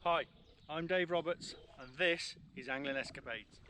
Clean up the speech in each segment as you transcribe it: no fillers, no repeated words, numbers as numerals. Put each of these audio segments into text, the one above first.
Hi, I'm Dave Roberts and this is Angling Escapades.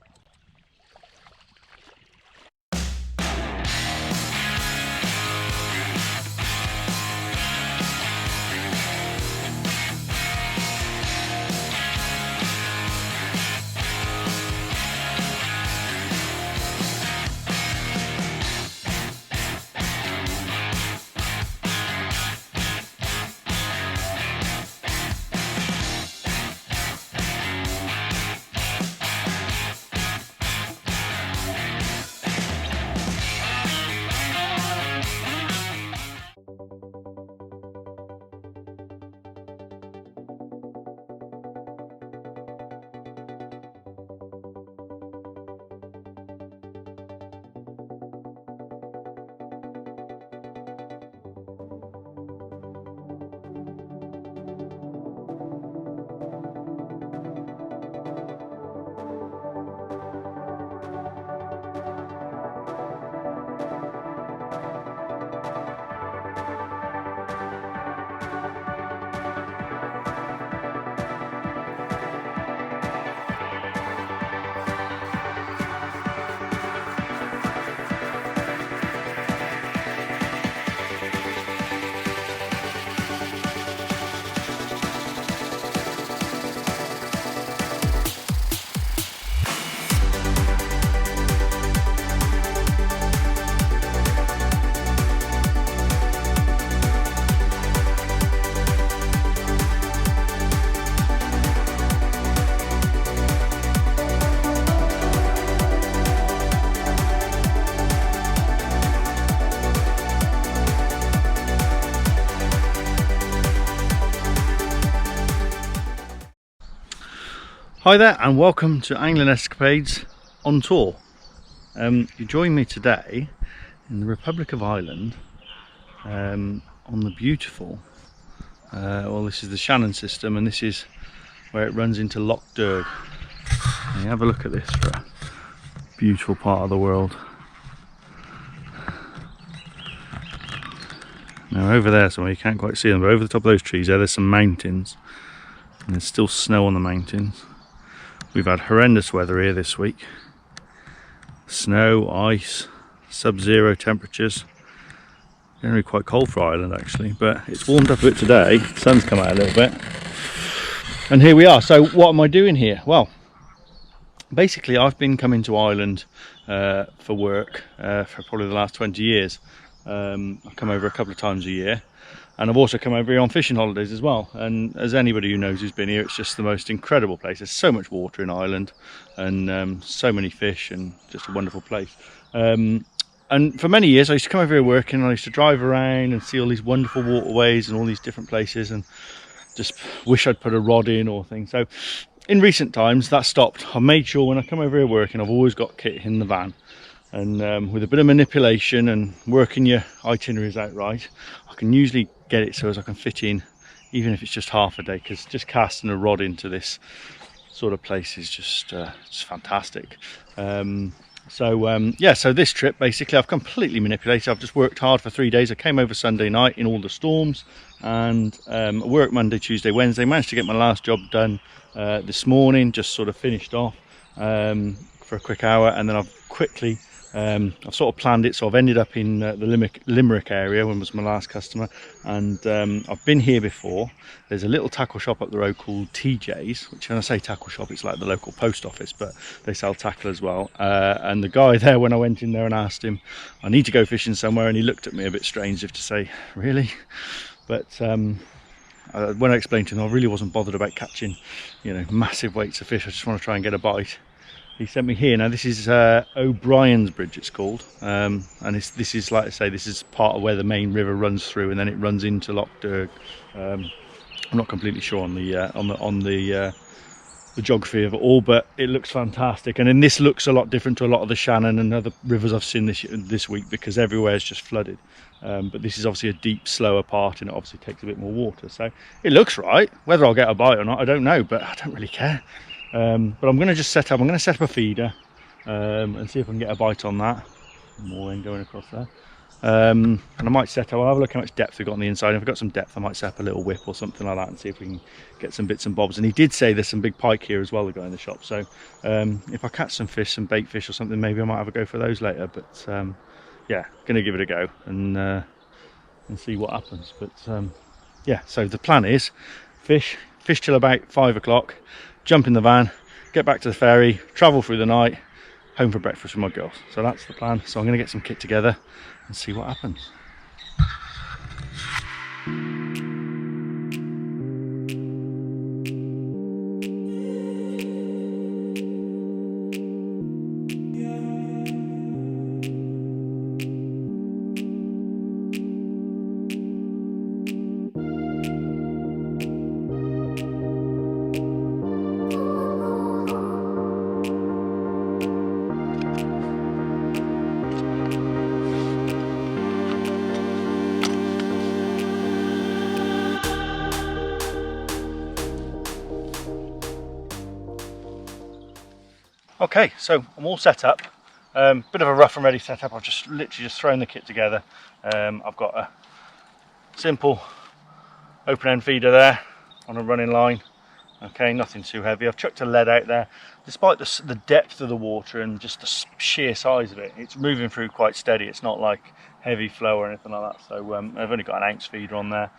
Hi there and welcome to Angling Escapades on Tour. You join me today in the Republic of Ireland on the beautiful, well, this is the Shannon system and this is where it runs into Loch Derg. And you have a look at this for a beautiful part of the world. Now over there somewhere, you can't quite see them, but over the top of those trees there's some mountains and there's still snow on the mountains. We've had horrendous weather here this week. Snow, ice, sub-zero temperatures. Generally quite cold for Ireland actually, but it's warmed up a bit today. The sun's come out a little bit. And here we are. So what am I doing here? Well, basically I've been coming to Ireland for work for probably the last 20 years. I come over a couple of times a year. And I've also come over here on fishing holidays as well, and as anybody who knows who's been here, it's just the most incredible place. There's so much water in Ireland and so many fish and just a wonderful place. And for many years I used to come over here working and I used to drive around and see all these wonderful waterways and all these different places and just wish I'd put a rod in or things. So in recent times that stopped. I made sure when I come over here working I've always got kit in the van. And with a bit of manipulation and working your itineraries out right, I can usually get it so as I can fit in, even if it's just half a day, because just casting a rod into this sort of place is just fantastic. Yeah, so this trip basically I've completely manipulated. I've just worked hard for 3 days. I came over Sunday night in all the storms and worked Monday, Tuesday, Wednesday. Managed to get my last job done this morning, just sort of finished off for a quick hour, and then I've quickly I've sort of planned it, so I've ended up in the Limerick area when was my last customer, and I've been here before. There's a little tackle shop up the road called TJ's, which when I say tackle shop it's like the local post office, but they sell tackle as well. And the guy there, when I went in there and asked him I need to go fishing somewhere, and he looked at me a bit strange as if to say really, but when I explained to him I really wasn't bothered about catching, you know, massive weights of fish. I just want to try and get a bite. He sent me here. Now this is O'Brien's Bridge it's called, and this is, like I say, this is part of where the main river runs through and then it runs into Loch Derg. I'm not completely sure on the geography of it all, but it looks fantastic. And then this looks a lot different to a lot of the Shannon and other rivers I've seen this week, because everywhere is just flooded. But this is obviously a deep, slower part, and it obviously takes a bit more water, so it looks right. Whether I'll get a bite or not I don't know, but I don't really care. But I'm going to just set up a feeder and see if I can get a bite on that. More in going across there. And I might set up, I'll have a look how much depth we've got on the inside. If we've got some depth, I might set up a little whip or something like that and see if we can get some bits and bobs. And he did say there's some big pike here as well, the guy in the shop. So if I catch some fish, some bait fish or something, maybe I might have a go for those later. But yeah, gonna give it a go and see what happens. But yeah, so the plan is fish till about 5 o'clock, jump in the van, get back to the ferry, travel through the night, home for breakfast with my girls. So that's the plan. So I'm going to get some kit together and see what happens. Okay, so I'm all set up. Bit of a rough and ready setup. I've just literally just thrown the kit together. I've got a simple open end feeder there on a running line. Okay, nothing too heavy. I've chucked a lead out there. Despite the depth of the water and just the sheer size of it, it's moving through quite steady. It's not like heavy flow or anything like that. So I've only got an ounce feeder on there,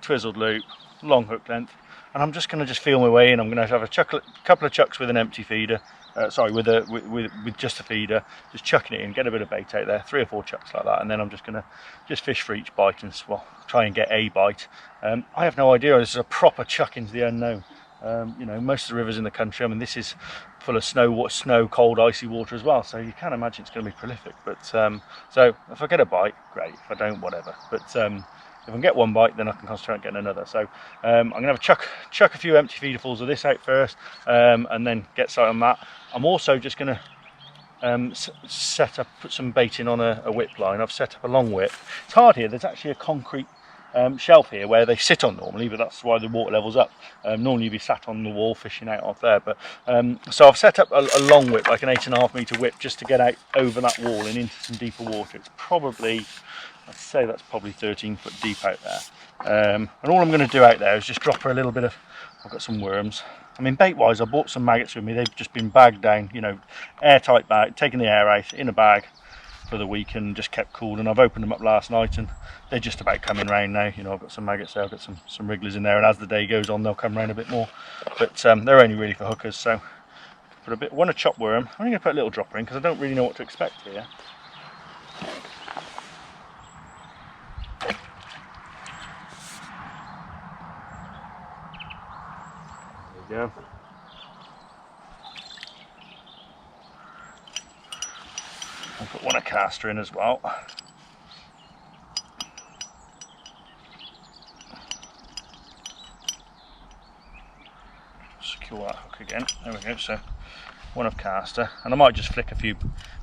twizzled loop, long hook length, and I'm just going to feel my way in. I'm going to have a couple of chucks with an empty feeder. Sorry, with just a feeder, just chucking it in, get a bit of bait out there, 3 or 4 chucks like that, and then I'm just going to fish for each bite and try and get a bite. I have no idea. This is a proper chuck into the unknown. You know, most of the rivers in the country, I mean, this is full of snow, cold, icy water as well, so you can imagine it's going to be prolific. But so if I get a bite, great. If I don't, whatever. But if I can get one bite, then I can concentrate on getting another. So I'm going to have chuck a few empty feederfuls of this out first, and then get started on that. I'm also just going to put some bait in on a whip line. I've set up a long whip. It's hard here. There's actually a concrete shelf here where they sit on normally, but that's why the water level's up. Normally you'd be sat on the wall fishing out off there, but so I've set up a long whip, like an 8.5 metre whip, just to get out over that wall and into some deeper water. It's probably, I'd say that's probably 13 foot deep out there. And all I'm going to do out there is just drop her a little bit of, I've got some worms. I mean, bait wise, I bought some maggots with me. They've just been bagged down, you know, airtight bag, taking the air out in a bag for the week and just kept cool. And I've opened them up last night and they're just about coming round now. You know, I've got some maggots there, I've got some wrigglers in there, and as the day goes on they'll come round a bit more, but they're only really for hookers. So put want a chop worm. I'm only going to put a little dropper in because I don't really know what to expect here. There we go. I'll put a caster in as well. Secure that hook again. There we go. So one of caster, and I might just flick a few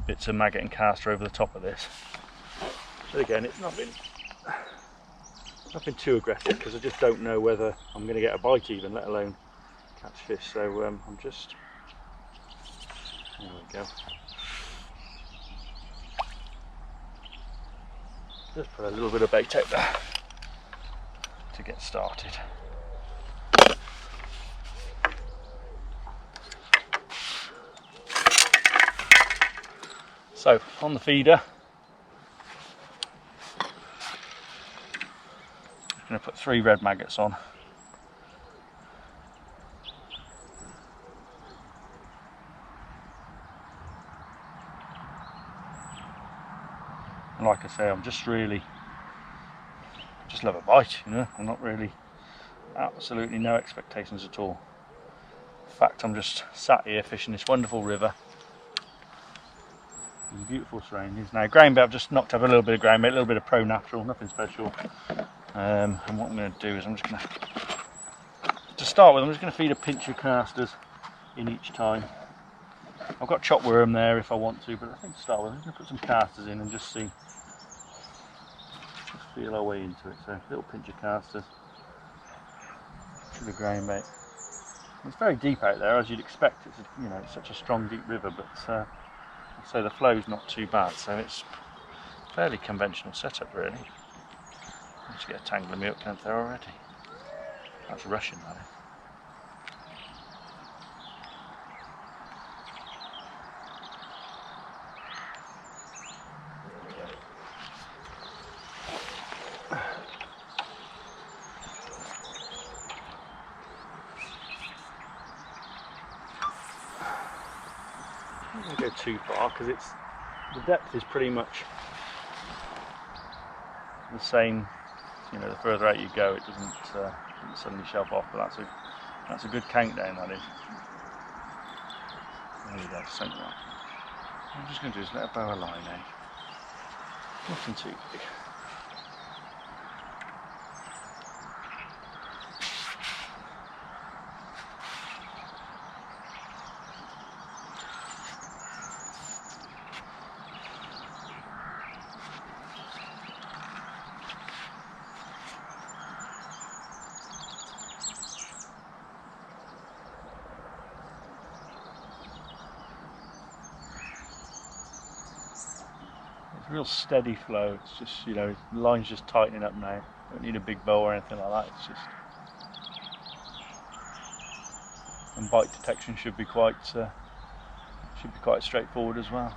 bits of maggot and caster over the top of this. So again, it's nothing too aggressive because I just don't know whether I'm going to get a bite even, let alone catch fish. So I'm just, there we go. Just put a little bit of bait out there to get started. So on the feeder, I'm going to put 3 red maggots on. And like I say, I'm just love a bite, you know. I'm not really, absolutely no expectations at all. In fact, I'm just sat here fishing this wonderful river. Beautiful surroundings. Now ground bait, I've just knocked up a little bit of ground bait, a little bit of Pro Natural, nothing special. And what I'm going to do is I'm just going to start with, I'm just going to feed a pinch of casters in each time. I've got chop worm there if I want to, but I think to start with I'm just going to put some casters in and just see, just feel our way into it. So a little pinch of casters to the ground bait. It's very deep out there, as you'd expect. It's you know, it's such a strong deep river, but so the flow's not too bad, so it's Fairly conventional setup, really. Let's get a tangling me up there already. That's Russian, that is. I don't go too far because the depth is pretty much the same. You know, the further out you go, it doesn't suddenly shelf off. But that's a good countdown, that is. There we go, centre that. What I'm just going to do is let it bow a line, Nothing too big. Real steady flow. It's just, you know, the line's just tightening up now. Don't need a big bow or anything like that. It's just, and bite detection should be quite straightforward as well.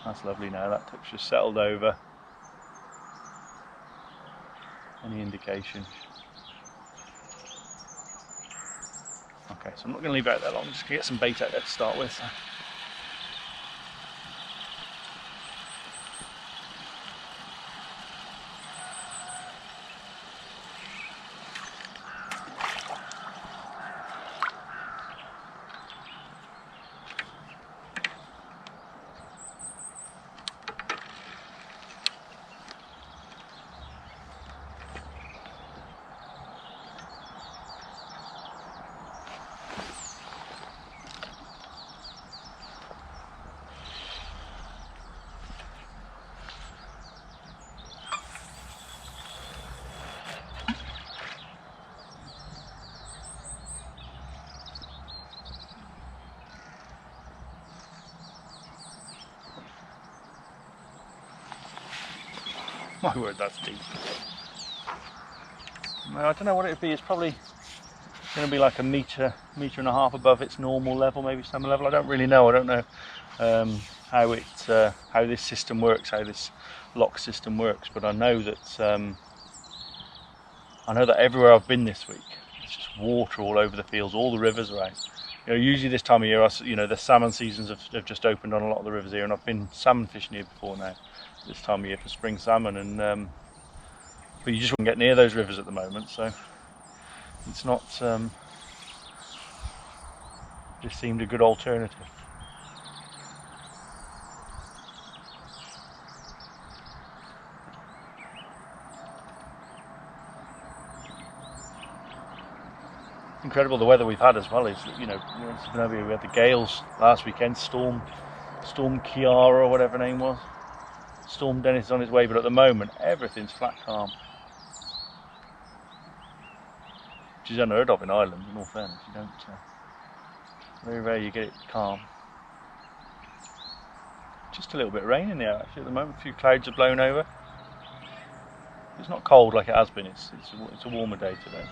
That's lovely now. That tip's just settled over. Any indication? Okay, so I'm not going to leave it out that long, I'm just going to get some bait out there to start with. My word, that's deep. I don't know what it'd be. It's probably going to be like a metre and a half above its normal level, maybe summer level. I don't really know. I don't know how this system works, how this lock system works. But I know that everywhere I've been this week, it's just water all over the fields. All the rivers are out. You know, usually this time of year, the salmon seasons have just opened on a lot of the rivers here, and I've been salmon fishing here before now. This time of year for spring salmon, and but you just wouldn't get near those rivers at the moment, so it's not just seemed a good alternative. Incredible the weather we've had as well. Is that, we had the gales last weekend, storm Kiara or whatever her name was. Storm Dennis is on his way, but at the moment everything's flat calm, which is unheard of in Ireland. In all fairness, you don't very rare you get it calm. Just a little bit of rain in the air actually at the moment. A few clouds are blown over. It's not cold like it has been. It's a warmer day today.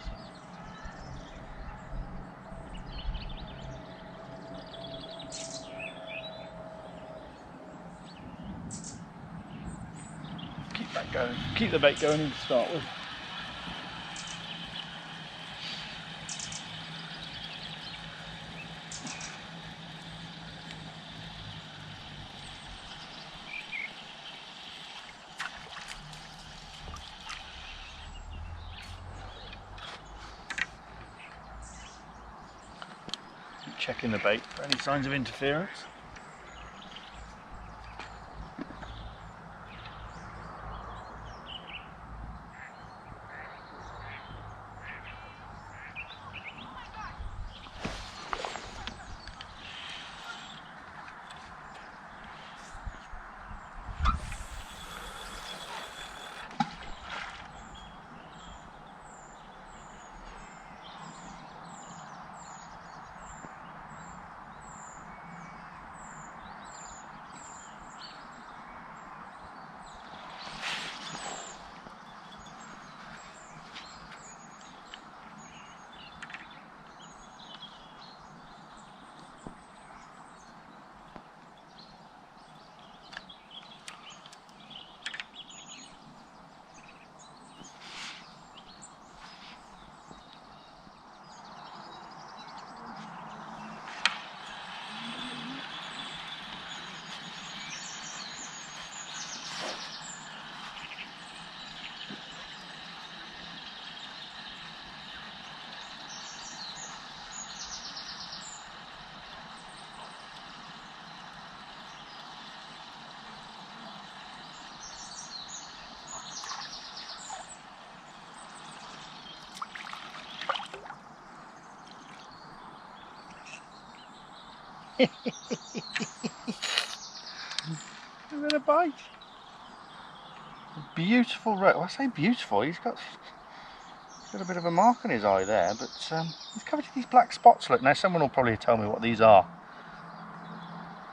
So. Keep the bait going to start with. Keep checking the bait for any signs of interference. Is it a bite? Beautiful roach. Well, I say beautiful. He's got a bit of a mark on his eye there, but he's covered in these black spots. Look, now someone will probably tell me what these are,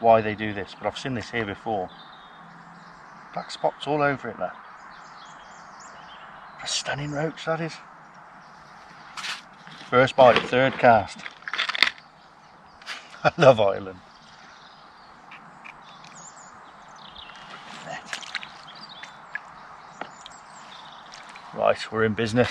why they do this, but I've seen this here before. Black spots all over it there. A stunning roach that is. First bite, third cast. I love Ireland. Right, we're in business.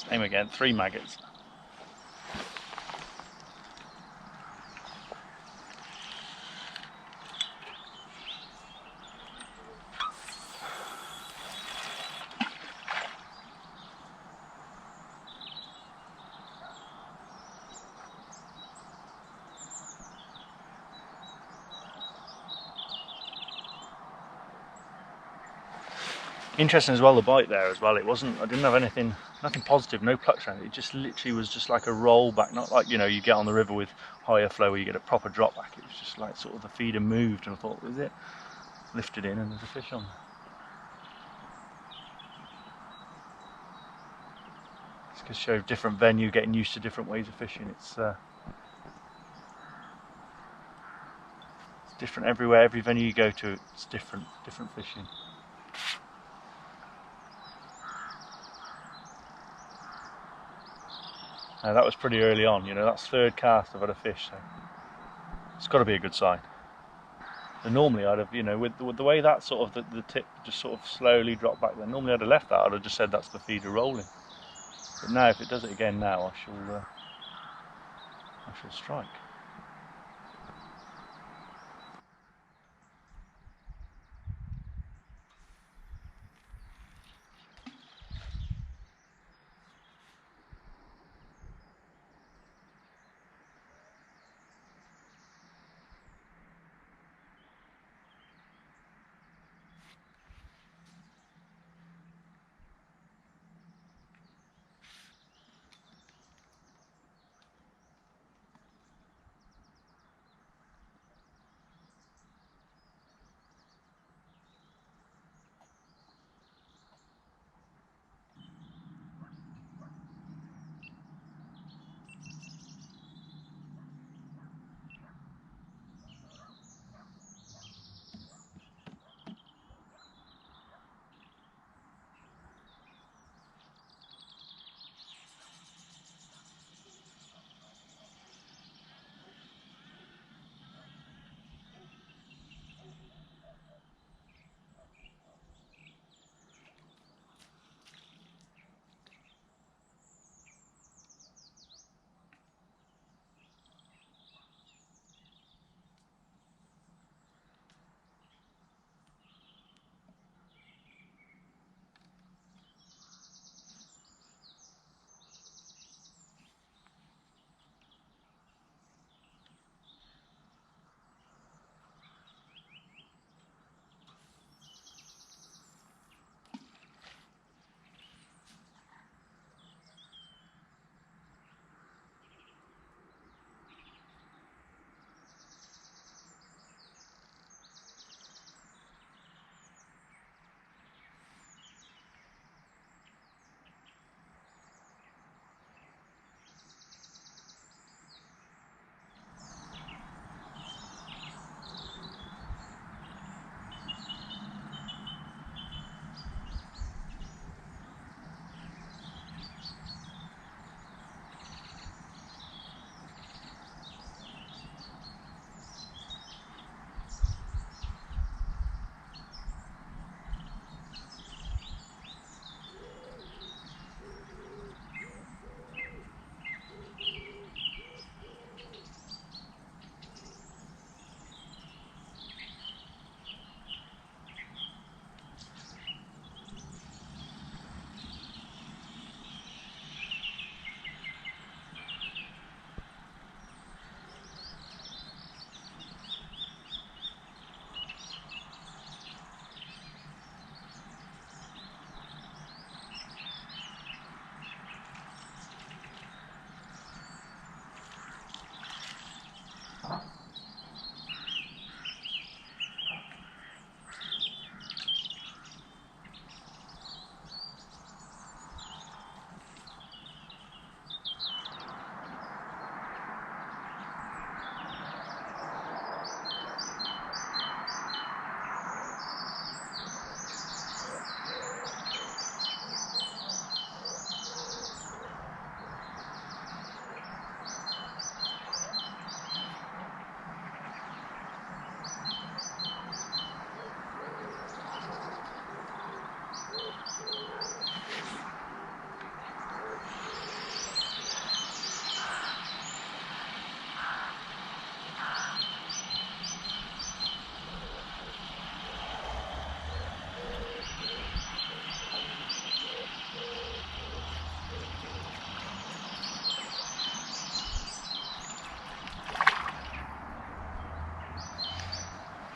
Same again, 3 maggots. Interesting as well, the bite there as well. It wasn't, I didn't have nothing positive, no plucks around it. It just literally was just like a roll back, not like, you know, you get on the river with higher flow where you get a proper drop back. It was just like sort of the feeder moved and I thought, was it? Lifted in and there's a fish on there. It's going to show different venue, getting used to different ways of fishing. It's different everywhere, every venue you go to, it's different fishing. Now that was pretty early on, you know, that's third cast I've had a fish, so it's got to be a good sign. And normally I'd have, you know, with the way that sort of, the tip just sort of slowly dropped back there, normally I'd have left that, I'd have just said that's the feeder rolling. But now if it does it again now, I shall strike.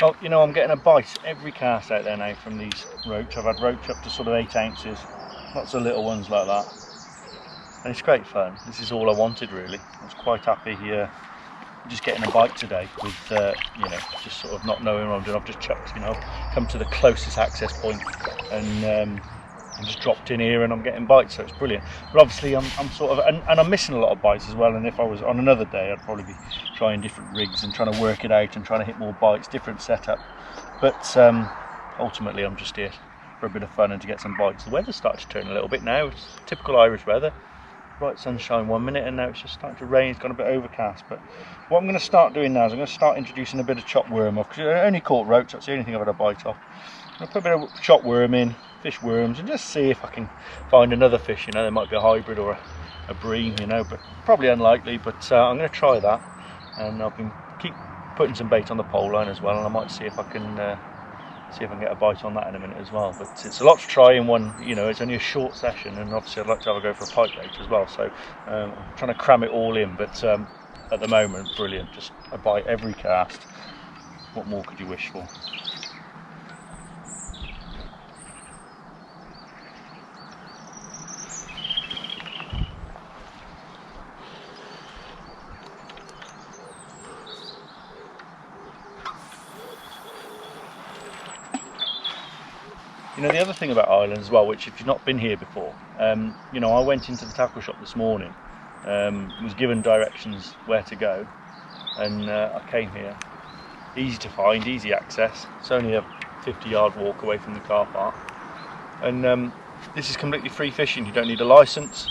Oh, you know, I'm getting a bite every cast out there now from these roach. I've had roach up to sort of 8 ounces, lots of little ones like that, and it's great fun. This is all I wanted really. I was quite happy here, just getting a bite today with, you know, just sort of not knowing what I'm doing. I've just chucked, you know, come to the closest access point and just dropped in here and I'm getting bites, so it's brilliant. But obviously I'm sort of, and I'm missing a lot of bites as well, and if I was on another day I'd probably be trying different rigs and trying to work it out and trying to hit more bites, different setup. But ultimately I'm just here for a bit of fun and to get some bites. The weather's started to turn a little bit now. It's typical Irish weather. Bright sunshine 1 minute and now it's just starting to rain. It's gone a bit overcast. But what I'm going to start doing now is I'm going to start introducing a bit of chopped worm off, because I only caught roach, that's the only thing I've had a bite off. I'll put a bit of chopped worm in, fish worms, and just see if I can find another fish. You know, there might be a hybrid or a bream, you know, but probably unlikely. But I'm going to try that, and I've been keep putting some bait on the pole line as well, and I might see if I can get a bite on that in a minute as well. But it's a lot to try in one, you know, it's only a short session, and obviously I'd like to have a go for a pike bait as well, so I'm trying to cram it all in. But at the moment, brilliant, just a bite every cast. What more could you wish for? You know, the other thing about Ireland as well, which if you've not been here before, you know, I went into the tackle shop this morning, was given directions where to go, and I came here. Easy to find, easy access. It's only a 50-yard walk away from the car park, and this is completely free fishing. You don't need a licence,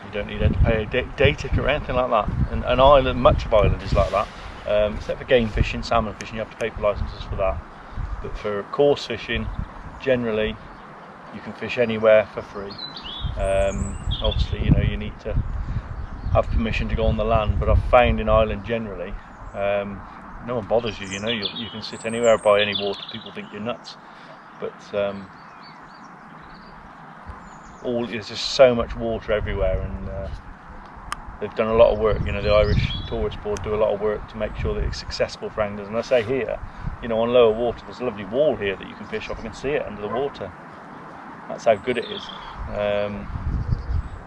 you don't need to pay a day ticket or anything like that. And Ireland, much of Ireland is like that, except for game fishing, salmon fishing, you have to pay for licences for that. But for coarse fishing, generally you can fish anywhere for free. Obviously, you know, you need to have permission to go on the land, but I've found in Ireland generally no one bothers you. You know, you can sit anywhere by any water. People think you're nuts, but there's just so much water everywhere, and they've done a lot of work. You know, the Irish Tourist Board do a lot of work to make sure that it's accessible for anglers. And I say here, you know, on lower water, there's a lovely wall here that you can fish off. I can see it under the water. That's how good it is.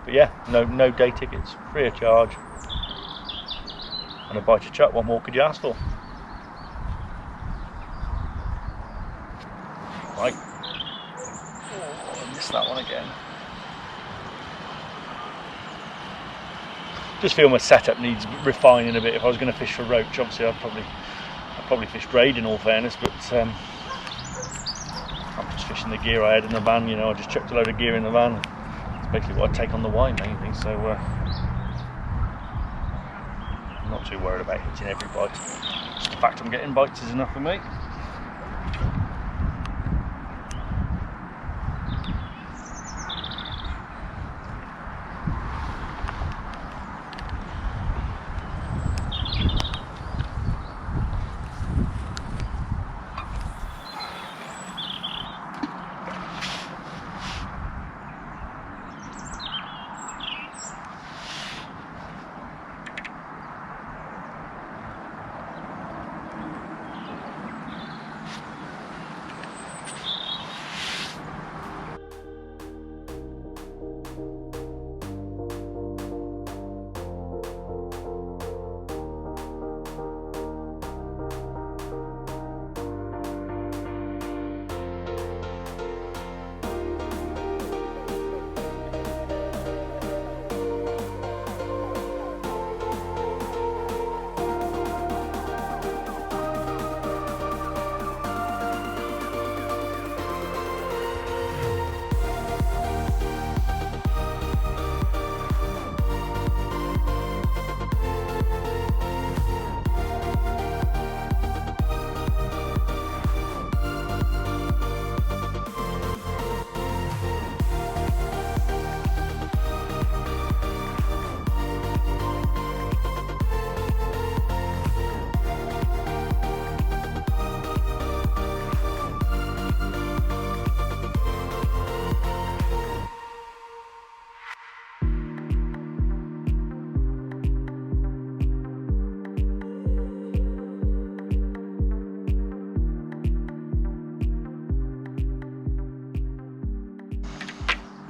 But yeah, no day tickets, free of charge, and a bite of chuck. What more could you ask for? Right. Oh, I missed that one again. Just feel my setup needs refining a bit. If I was going to fish for roach, obviously I'd probably fish braid in all fairness, but I'm just fishing the gear I had in the van. You know, I just chucked a load of gear in the van. It's basically what I take on the Y mainly, so I'm not too worried about hitting every bite. Just the fact I'm getting bites is enough for me.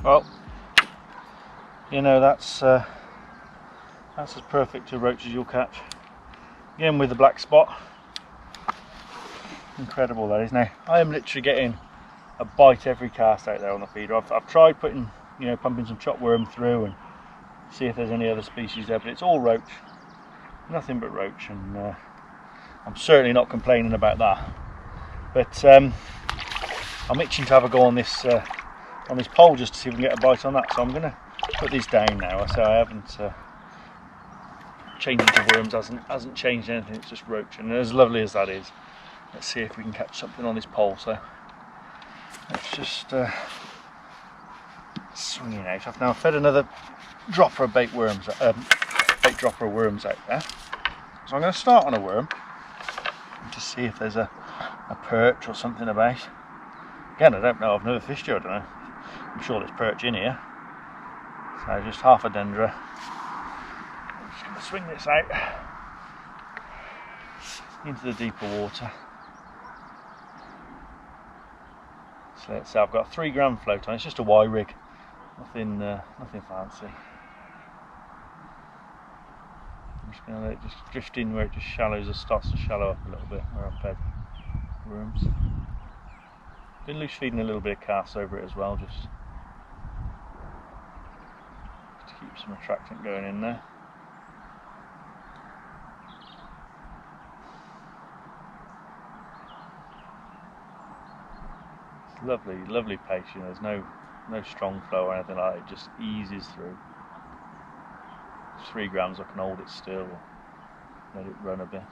Well, you know, that's as perfect a roach as you'll catch. Again with the black spot. Incredible that is. Now I am literally getting a bite every cast out there on the feeder. I've tried putting, you know, pumping some chop worm through and see if there's any other species there, but it's all roach, nothing but roach, and I'm certainly not complaining about that. But I'm itching to have a go on this pole just to see if we can get a bite on that. So I'm going to put these down now. So I haven't changing to worms hasn't changed anything. It's just roach, and as lovely as that is, let's see if we can catch something on this pole. So let's just swing it out. I've now fed another dropper of bait dropper of worms out there. So I'm going to start on a worm and just see if there's a perch or something about. Again, I don't know. I've never fished here. I don't know. I'm sure there's perch in here. So just half a dendra. I'm just going to swing this out into the deeper water. So let's say I've got a 3 gram float on. It's just a Y rig, nothing fancy. I'm just going to let it just drift in where it just starts to shallow up a little bit where I've fed worms. Been loose feeding a little bit of cast over it as well, just to keep some attractant going in there. It's lovely, lovely pace. You know, there's no strong flow or anything like that. It just eases through. 3 grams, I can hold it still, let it run a bit.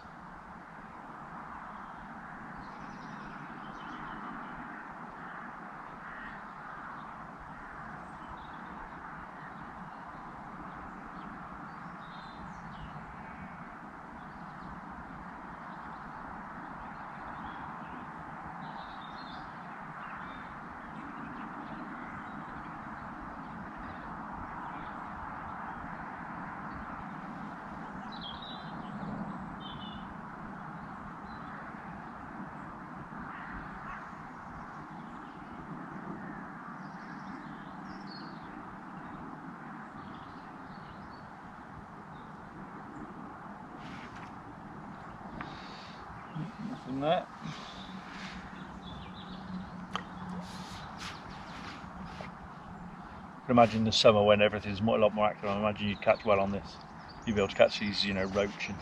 Nothing there. I can imagine the summer when everything's a lot more active. I imagine you'd catch well on this. You'd be able to catch these, you know, roach and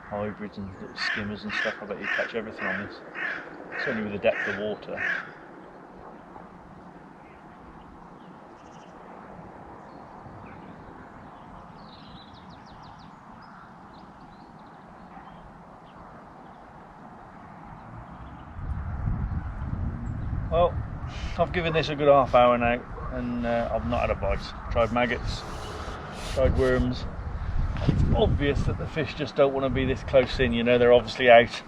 hybrids and little skimmers and stuff. I bet you'd catch everything on this. Certainly with the depth of water. Well, I've given this a good half hour now, and I've not had a bite. Tried maggots, tried worms. It's obvious that the fish just don't want to be this close in. You know, they're obviously out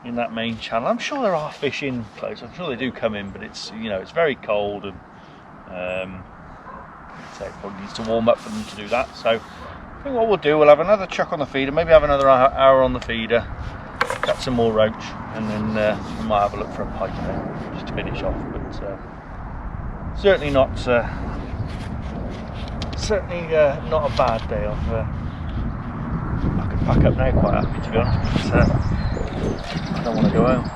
in that main channel. I'm sure there are fish in close. I'm sure they do come in, but it's, you know, it's very cold, and so it probably needs to warm up for them to do that. So I think what we'll do, we'll have another chuck on the feeder, maybe have another hour on the feeder, catch some more roach, and then we might have a look for a pike then, just to finish off. But certainly not a bad day. I could pack up now quite happy, to be honest, but I don't want to go home.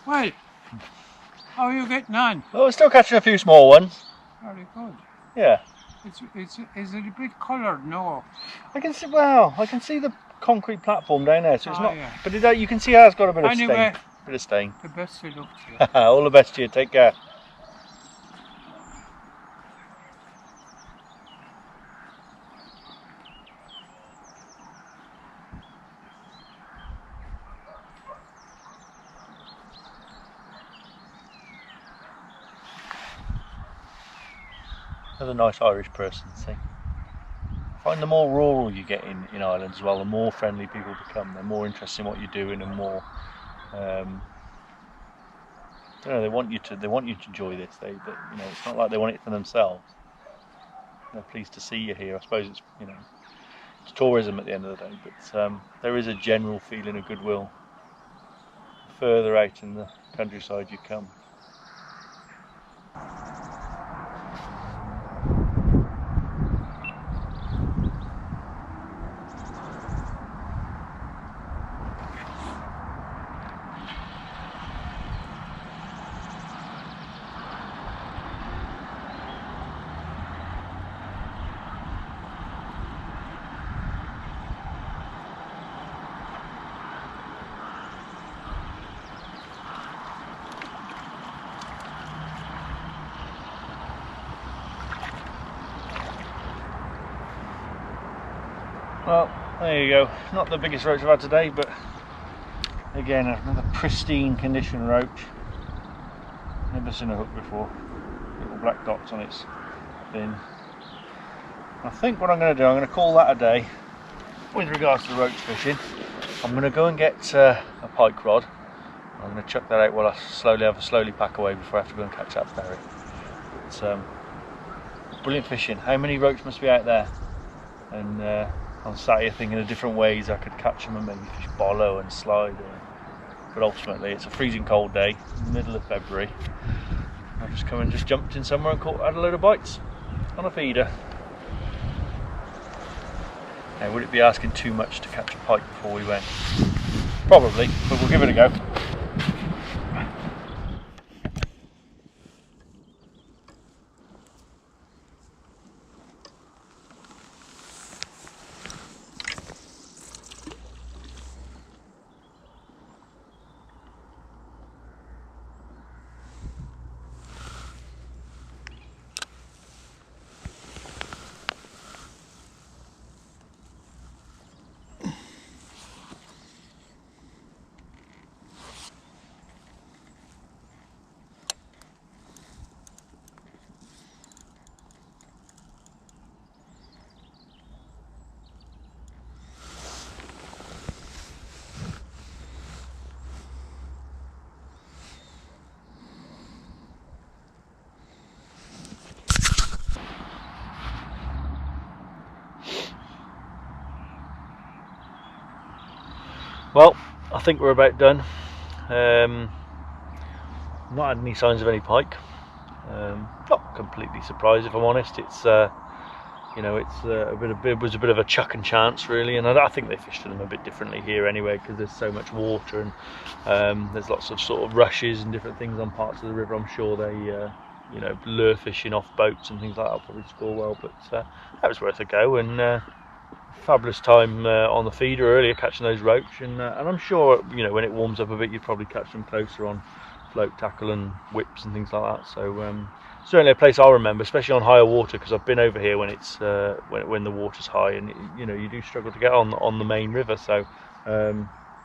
Well, how are you getting on? Oh, we're still catching a few small ones. Very good. Yeah. Is it a bit coloured? No. I can see. Well, I can see the concrete platform down there, so it's not. Yeah. But you can see how it's got a bit of Anyway, stain. Bit of stain. the best of luck to you. All the best to you. Take care. Another nice Irish person, see. I find the more rural you get in Ireland as well, the more friendly people become. They're more interested in what you're doing and more. They want you to enjoy this. It's not like they want it for themselves. They're pleased to see you here. I suppose it's it's tourism at the end of the day, but there is a general feeling of goodwill the further out in the countryside you come. Well, there you go. Not the biggest roach I've had today, but again, another pristine condition roach. Never seen a hook before. Little black dots on its fin. I think what I'm going to do, I'm going to call that a day with regards to roach fishing. I'm going to go and get a pike rod. I'm going to chuck that out while I slowly pack away before I have to go and catch that ferry. It's brilliant fishing. How many roach must be out there? And I'm sat here thinking of different ways I could catch them and maybe fish bollow and slide. But ultimately, it's a freezing cold day, middle of February. I've just jumped in somewhere and had a load of bites on a feeder. Now, would it be asking too much to catch a pike before we went? Probably, but we'll give it a go. Well, I think we're about done. Not had any signs of any pike. Not completely surprised, if I'm honest. It's it was a bit of a chuck and chance, really, and I think they fished them a bit differently here anyway, because there's so much water and there's lots of sort of rushes and different things on parts of the river. I'm sure they lure fishing off boats and things like that will probably score well, but that was worth a go. And fabulous time on the feeder earlier catching those roach, and I'm sure when it warms up a bit you'd probably catch them closer on float tackle and whips and things like that. So certainly a place I'll remember, especially on higher water, because I've been over here when it's when the water's high, and you do struggle to get on the main river. So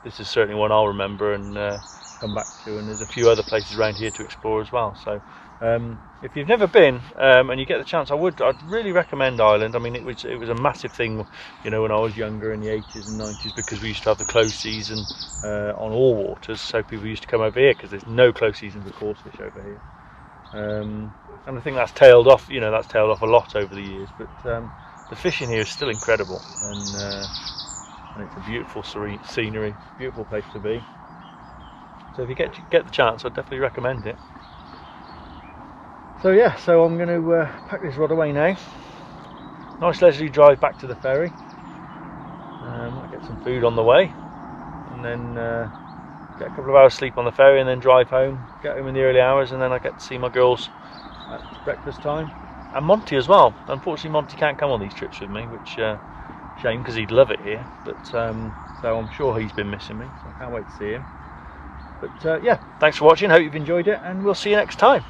this is certainly one I'll remember and come back to, and there's a few other places around here to explore as well. So if you've never been and you get the chance, I'd really recommend Ireland. I mean, it was a massive thing, when I was younger in the 80s and 90s, because we used to have the close season on all waters, so people used to come over here because there's no close season for coarse fish over here. And I think that's tailed off. That's tailed off a lot over the years, but the fishing here is still incredible, and it's a beautiful scenery, beautiful place to be. So if you get the chance, I'd definitely recommend it. So yeah, I'm going to pack this rod away now. Nice leisurely drive back to the ferry. Might get some food on the way, and then get a couple of hours sleep on the ferry and then drive home, get home in the early hours, and then I get to see my girls at breakfast time. And Monty as well. Unfortunately Monty can't come on these trips with me, which shame, because he'd love it here, but so I'm sure he's been missing me, so I can't wait to see him. But yeah, thanks for watching, hope you've enjoyed it, and we'll see you next time.